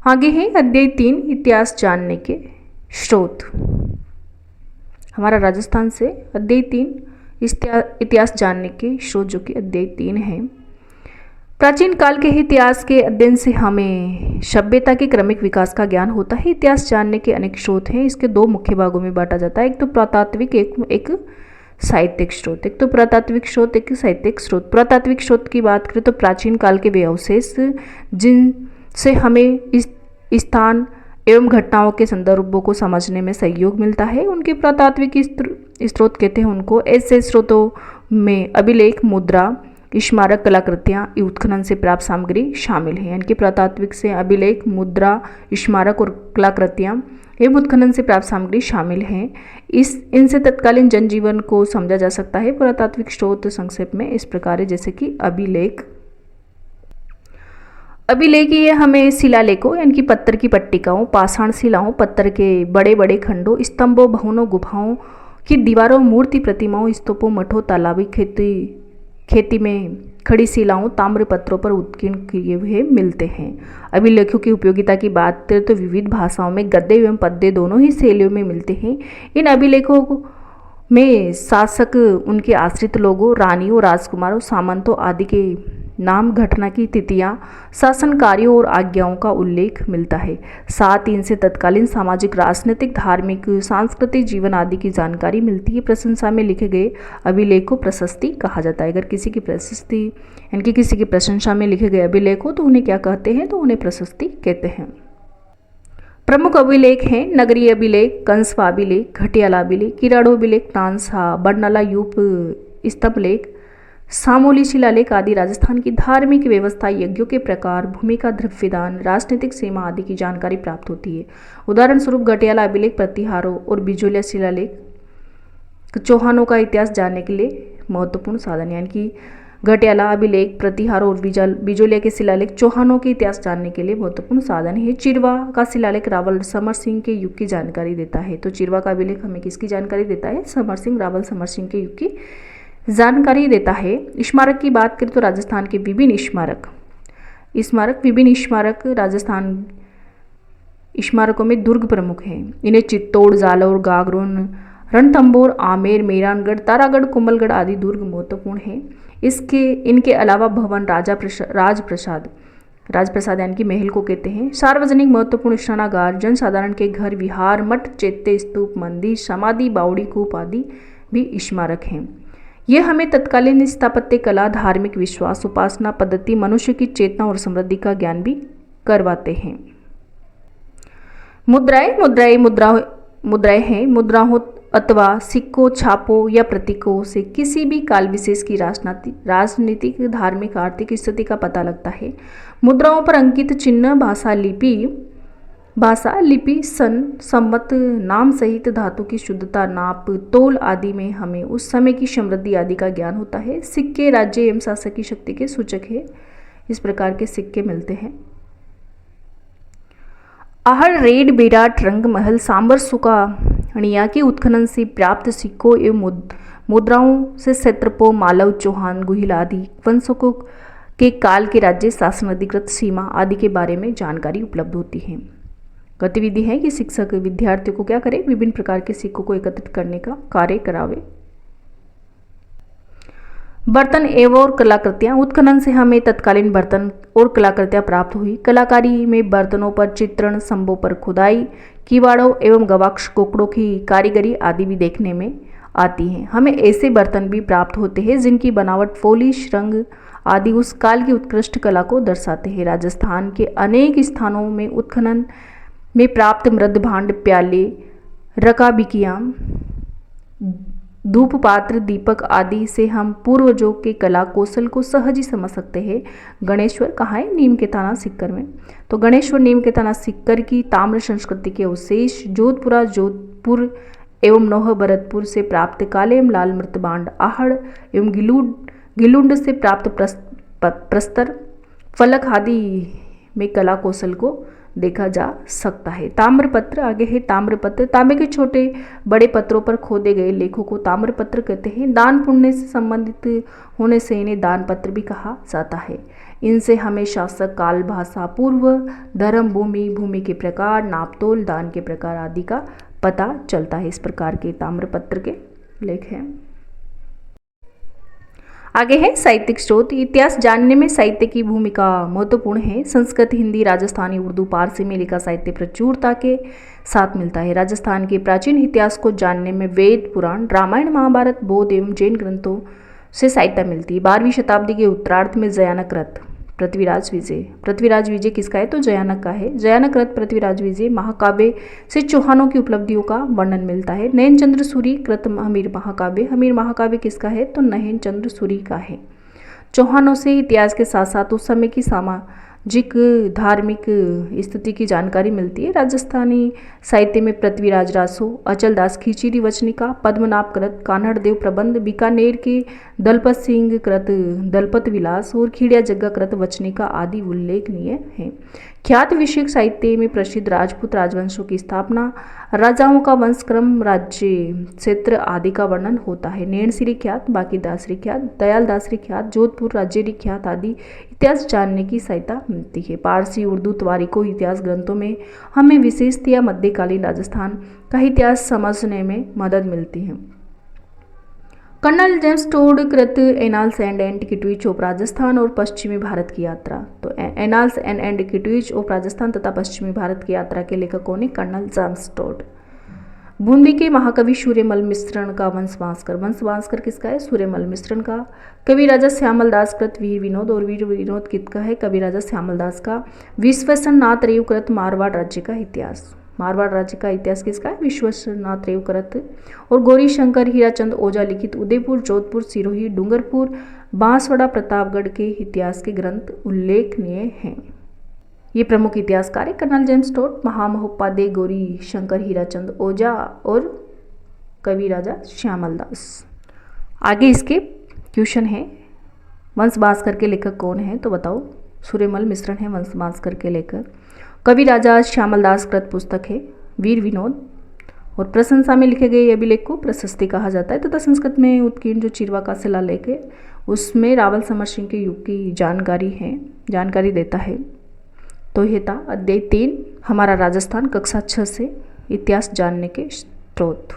आगे है अध्याय 3 इतिहास जानने के स्रोत। हमारा राजस्थान से अध्याय 3 इतिहास जानने के स्रोत जो कि अध्याय 3 है। प्राचीन काल के इतिहास के अध्ययन से हमें सभ्यता के क्रमिक विकास का ज्ञान होता है। इतिहास जानने के अनेक स्रोत हैं। इसके दो मुख्य भागों में बांटा जाता है, एक तो पुरातात्विक, एक साहित्यिक स्रोत। एक तो पुरातात्विक स्रोत, एक साहित्यिक स्रोत। पुरातात्विक स्रोत की बात करें तो प्राचीन काल के वे अवशेष जिनसे हमें इस स्थान एवं घटनाओं के संदर्भों को समझने में सहयोग मिलता है, उनके पुरातात्विक स्रोत कहते हैं उनको। ऐसे स्रोतों में अभिलेख, मुद्रा, स्मारक, कलाकृतियाँ, उत्खनन से प्राप्त सामग्री शामिल है। इनके पुरातात्विक से अभिलेख, मुद्रा, स्मारक और कलाकृतियाँ एवं उत्खनन से प्राप्त सामग्री शामिल हैं। इनसे तत्कालीन जनजीवन को समझा जा सकता है। पुरातात्विक स्रोत संक्षेप में इस प्रकार है, जैसे कि अभिलेख ये हमें शिलालेखों यानी कि पत्थर की पट्टिकाओं, पाषाण शिलाओं, पत्थर के बड़े बड़े खंडों, स्तंभों, भवनों, गुफाओं की दीवारों, मूर्ति प्रतिमाओं, स्तूपों, मठों, तालाबी खेती में खड़ी शिलाओं, ताम्र पत्रों पर उत्कीर्ण किए हुए मिलते हैं। अभिलेखों की उपयोगिता की बात करें तो विविध भाषाओं में गद्य एवं पद्य दोनों ही शैलियों में मिलते हैं। इन अभिलेखों में शासक, उनके आश्रित लोगों, रानियों, राजकुमारों, सामंतों आदि के नाम, घटना की तिथियां, शासन कार्यों और आज्ञाओं का उल्लेख मिलता है। साथ ही इनसे तत्कालीन सामाजिक, राजनीतिक, धार्मिक, सांस्कृतिक जीवन आदि की जानकारी मिलती है। प्रशंसा में लिखे गए अभिलेख को प्रशस्ति कहा जाता है। अगर किसी की प्रशस्ति यानी कि किसी की प्रशंसा में लिखे गए अभिलेख हो तो उन्हें क्या कहते हैं, तो उन्हें प्रशस्ति कहते हैं। प्रमुख अभिलेख हैं नगरीय अभिलेख, कंसवा अभिलेख, घटियाला अभिलेख, किराड़ो अभिलेख, तानसा, बरनाला यूप स्तंभलेख, सामोली शिलालेख आदि राजस्थान की धार्मिक व्यवस्था, यज्ञों के प्रकार, भूमि का द्रव्यदान, राजनीतिक सीमा आदि की जानकारी प्राप्त होती है। उदाहरण स्वरूप घटियाला अभिलेख प्रतिहारों और बिजोलिया शिलालेख चौहानों का इतिहास जानने के लिए महत्वपूर्ण साधन, यानी कि घटियाला अभिलेख, प्रतिहारों और बिजोलिया के शिलालेख चौहानों के इतिहास जानने के लिए महत्वपूर्ण साधन है। चिरवा का शिलालेख रावल समर सिंह के युग की जानकारी देता है। तो चिरवा का अभिलेख हमें किसकी जानकारी देता है, रावल समर सिंह के युग की जानकारी देता है। स्मारक की बात करें तो राजस्थान के विभिन्न स्मारक राजस्थान स्मारकों में दुर्ग प्रमुख हैं। इन्हें चित्तौड़, जालौर, गागरोन, रणथंभौर, आमेर, मेहरानगढ़, तारागढ़, कुंभलगढ़ आदि दुर्ग महत्वपूर्ण हैं। इनके अलावा भवन, राजप्रसाद यानी कि महल को कहते हैं। सार्वजनिक महत्वपूर्ण स्नानागार, जनसाधारण के घर, विहार, मठ, चैत्य, स्तूप, मंदिर, समाधि, बावड़ी, कूप आदि भी स्मारक हैं। ये हमें तत्कालीन स्थापत्य कला, धार्मिक विश्वास, उपासना पद्धति, मनुष्य की चेतना और समृद्धि का ज्ञान भी करवाते हैं। मुद्राएं हैं। मुद्राओं अथवा सिक्कों, छापों या प्रतीकों से किसी भी काल विशेष की राजनीतिक, धार्मिक, आर्थिक स्थिति का पता लगता है। मुद्राओं पर अंकित चिन्ह, भाषा, लिपि, सन, संवत, नाम सहित धातु की शुद्धता, नाप, तोल आदि में हमें उस समय की समृद्धि आदि का ज्ञान होता है। सिक्के राज्य एवं शासक की शक्ति के सूचक है। इस प्रकार के सिक्के मिलते हैं। आहड़, रेड, विराट, रंग महल, सांबर, सुकानिया के उत्खनन से प्राप्त सिक्कों एवं मुद्राओं से क्षत्रपों, मालव, चौहान, गुहिल आदि वंशों के काल के राज्य शासन, अधिकृत सीमा आदि के बारे में जानकारी उपलब्ध होती है। गतिविधि है कि शिक्षक विद्यार्थियों को क्या करे, विभिन्न प्रकार के सिक्कों को एकत्रित करने का कार्य करावे। बर्तन एवं कलाकृतियाँ। उत्खनन से हमें तत्कालीन बर्तन और कलाकृतियाँ प्राप्त हुई। कलाकारी में बर्तनों पर चित्रण, स्तंभों पर खुदाई, किवाड़ों एवं गवाक्ष कोकड़ों की कारीगरी आदि भी देखने में आती हैं। हमें ऐसे बर्तन भी प्राप्त होते हैं जिनकी बनावट, पॉलिश, रंग आदि उस काल की उत्कृष्ट कला को दर्शाते हैं। राजस्थान के अनेक स्थानों में उत्खनन में प्राप्त मृद भांड, प्याले, रकाबिकियाँ, धूप पात्र, दीपक आदि से हम पूर्वजों के कला कौशल को सहज ही समझ सकते हैं। गणेश्वर कहाँ है, नीम के थाना सिक्कर में। तो गणेश्वर नीम के थाना सिक्कर की ताम्र संस्कृति के अवशेष, जोधपुर एवं नौह भरतपुर से प्राप्त काले एवं लाल मृतभांड, आहड़ एवं गिलुंड से प्राप्त प्रस्तर, फलक आदि में कला कौशल को देखा जा सकता है। ताम्रपत्र आगे है ताम्रपत्र। तांबे के छोटे बड़े पत्रों पर खोदे गए लेखों को ताम्रपत्र कहते हैं। दान पुण्य से संबंधित होने से इन्हें दान पत्र भी कहा जाता है। इनसे हमें शासक, काल, भाषा, पूर्व, धर्म, भूमि, भूमि के प्रकार, नापतोल, दान के प्रकार आदि का पता चलता है। इस प्रकार के ताम्रपत्र के लेख हैं। आगे है साहित्यिक स्रोत। इतिहास जानने में साहित्य की भूमिका महत्वपूर्ण है। संस्कृत, हिंदी, राजस्थानी, उर्दू, पारसी में लिखा साहित्य प्रचुरता के साथ मिलता है। राजस्थान के प्राचीन इतिहास को जानने में वेद, पुराण, रामायण, महाभारत, बौद्ध एवं जैन ग्रंथों से सहायता मिलती है। 12वीं शताब्दी के उत्तरार्ध में जयानक रथ पृथ्वीराज विजय। पृथ्वीराज विजय किसका है? तो जयानक का है। जयानक रथ पृथ्वीराज विजय महाकाव्य से चौहानों की उपलब्धियों का वर्णन मिलता है। नयन चंद्र सूरी कृत हमीर महाकाव्य। हमीर महाकाव्य किसका है? तो नयन चंद्र सूरी का है। चौहानों से इतिहास के साथ साथ उस समय की सामाजिक धार्मिक स्थिति की जानकारी मिलती है। राजस्थानी साहित्य में पृथ्वीराज रासो, अचल दास खींचीरी वचनिका, पद्मनाभ कृत कान्हड़ देव प्रबंध, बीकानेर के दलपत सिंह कृत दलपत विलास और खीड़िया जग्गा कृत वचनिका आदि उल्लेखनीय हैं। ख्यात विषयक साहित्य में प्रसिद्ध राजपूत राजवंशों की स्थापना, राजाओं का वंशक्रम, राज्य क्षेत्र आदि का वर्णन होता है। नैनसिरी ख्यात, बांकीदासरी ख्यात, दयालदासरी ख्यात, जोधपुर राज्यरी ख्यात आदि इतिहास जानने की सहायता मिलती है। पारसी, उर्दू, तवारीखों इतिहास ग्रंथों में हमें विशेषतया मध्यकालीन राजस्थान का इतिहास समझने में मदद मिलती है। कर्नल जेम्स टोड कृत annals and antiquities of Rajasthan और पश्चिमी भारत की यात्रा। तो annals and antiquities of Rajasthan तथा पश्चिमी भारत की यात्रा के लेखक कौन है? Colonel James Tod. बूंदी के महाकवि सूर्यमल मिश्रण का वंश भास्कर। वंश भास्कर किसका है? सूर्यमल मिश्रण का। कवि राजा श्यामल दास कृत वीर विनोद। और वीर विनोद किसका है? कवि राजा श्यामल दास का। विश्वेश्वर नाथ रेव कृत मारवाड़ राज्य का इतिहास। मारवाड़ राज्य का इतिहास किसका है? विश्वेश्वर नाथ रेव कृत। और गौरी शंकर हीराचंद ओझा लिखित उदयपुर, जोधपुर, सिरोही, डूंगरपुर, बांसवाड़ा, प्रतापगढ़ के इतिहास के ग्रंथ उल्लेखनीय हैं। ये प्रमुख इतिहासकार है कर्नल जेम्स टोड, महामहोपाध्याय, गौरी शंकर हीराचंद ओझा और कवि राजा श्यामल दास। आगे इसके क्वेश्चन है, वंश भास्कर के लेखक कौन है? तो बताओ। सूर्यमल मिश्रण है वंश भास्कर के लेखक। कवि राजा श्यामल दास कृत पुस्तक है वीर विनोद। और प्रशंसा में लिखे गए अभिलेख को प्रशस्ति कहा जाता है तथा संस्कृत में उत्कीर्ण जो चिरवा का शिलालेख है उसमें रावल समर सिंह के युग की जानकारी देता है। तो ये था अध्याय 3 हमारा राजस्थान कक्षा 6 से इतिहास जानने के स्रोत।